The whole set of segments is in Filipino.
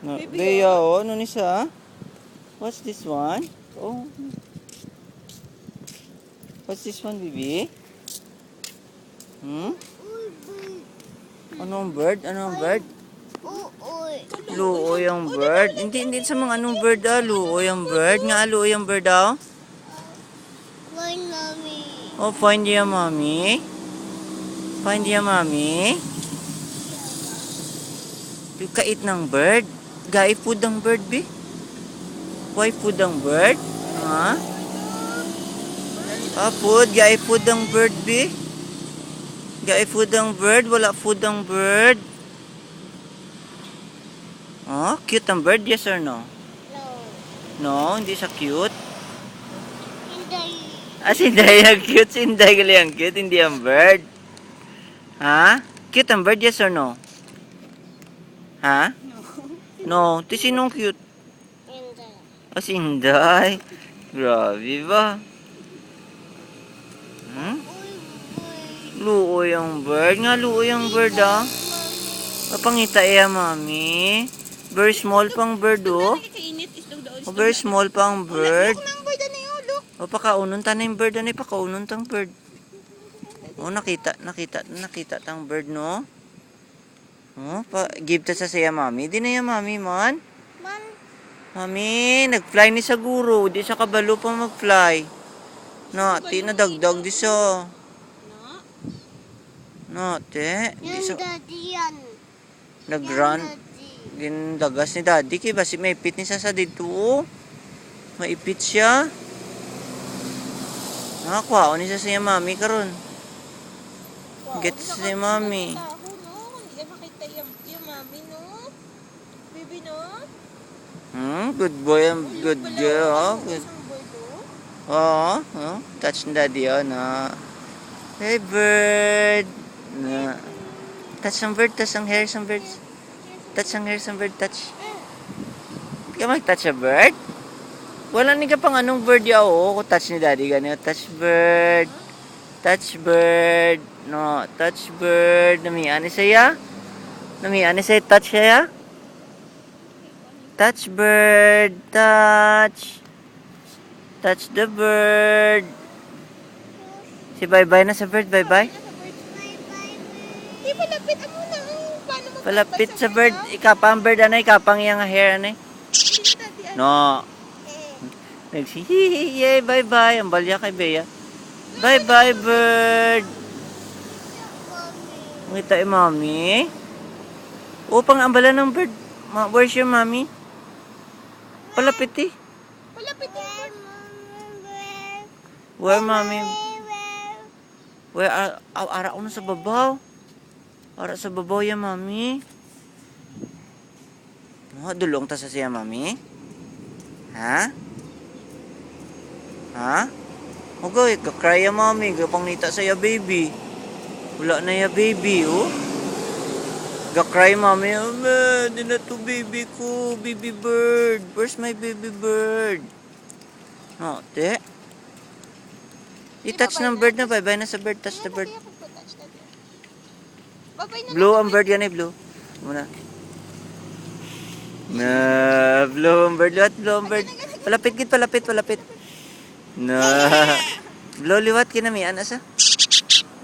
No, Baby, Bea, oh, ano ni siya? What's this one? Oh. What's this one, baby? Hmm? Anong bird? Anong bird? Luoy ang bird. Hindi sa mga anong bird luoy ang bird. Nga luoy ang bird Find mommy. Oh, find your mommy. Find your mommy. Yung kait ng bird. Gai food ang bird, be. Why food ang bird? Ha? Food. Gai food ang bird, be. Gai food ang bird. Wala food ang bird. Oh, cute ang bird, yes or no? No. No, hindi siya cute. Hindi. Si Inday ang cute. Si Inday gali ang cute, hindi ang bird. Ha? Cute ang bird, yes or no? Ha? No. Ti sinong cute? Hindi. Si Inday. Grabe ba? Hmm? Luoy ang bird. Nga luoy ang bird Papangita mami. Very small pang bird Kainit, islog daw. Very small pang bird. Nang bird na yung ulo. Pakaunon ta na yung bird pakaunon tang bird. Nakita tang bird no. Give ta sa saya mami. Di na ya mami man. Mami, nag-fly ni sa guro. Di sa kabalo pa mag-fly. No, ti na dagdag di sa. No, te. Di Yan sa daddy yan. nag-run. Daddy. Gindagas ni daddy kay basi may ipit ni sa dito. Maipit siya. Nakakuha ni sa siya mami karon. Get si mami. Hindi ka makita yung mami, no? Baby, no? Good boy, good girl. Good. Isang bird, Touch ni daddy na. Hey bird. Na. Touch ang bird, touch ang hair ng bird. Touch ang hair ng bird, touch. Hindi ka mag-touch a bird? Wala ni ka pang anong bird kung touch ni daddy ganyan. Touch bird. Touch bird. No, touch bird. Namiyan ni saya? Namiyan ni saya touch saya? Touch bird. Touch. Touch the bird. Si bye-bye na sa bird. Bye-bye. Di palapit mo na. Paano mo Palapit sa bird. Ikapang bird ikapang yung hair No. Nagsihihi. Yay, bye-bye. Ang balya kay Bea. Bye-bye, bird. Ngita mami. Pang ambala ng bird. Where's your mommy? Palapit Palapit yung bird. Where, mommy? Where? Ara ko na sa babaw. Ara sa babaw ya, mami. Dulong ta sa siya, mami. Ha? Ha? Okay, kakry ya, mami. Gapangita sa ya, baby. Wala na ya, baby, Gakry, mami. Di na to, baby ko. Baby bird. Where's my baby bird? Te. I-touch ng bird na. Bye-bye na sa bird. Touch the bird. Blue ang bird yan blue. Muna. Blue ang bird. Liwat, blue ang bird. Palapit. Blue, liwat kinamiyan asa.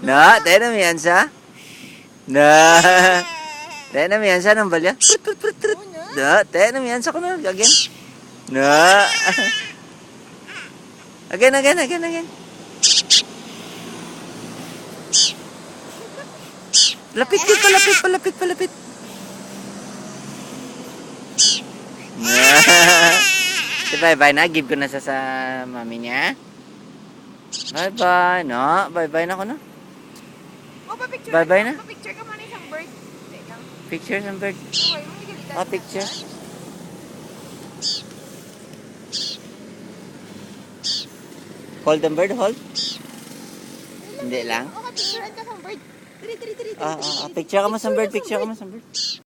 Tayo namiyan sa. Tayo namiyan sa ng balya. Tayo namiyan sa ko na. Again. Again. Palapit. Bye-bye na. Give ko na sa mami niya. Bye-bye. Bye-bye na ko na. Papicture Bye-bye na. Papicture ka muna isang bird. Picture ng bird. Picture. Hold the bird, hold. Hindi lang. Picture ka ng bird. Tiri. Picture ka mo sa bird.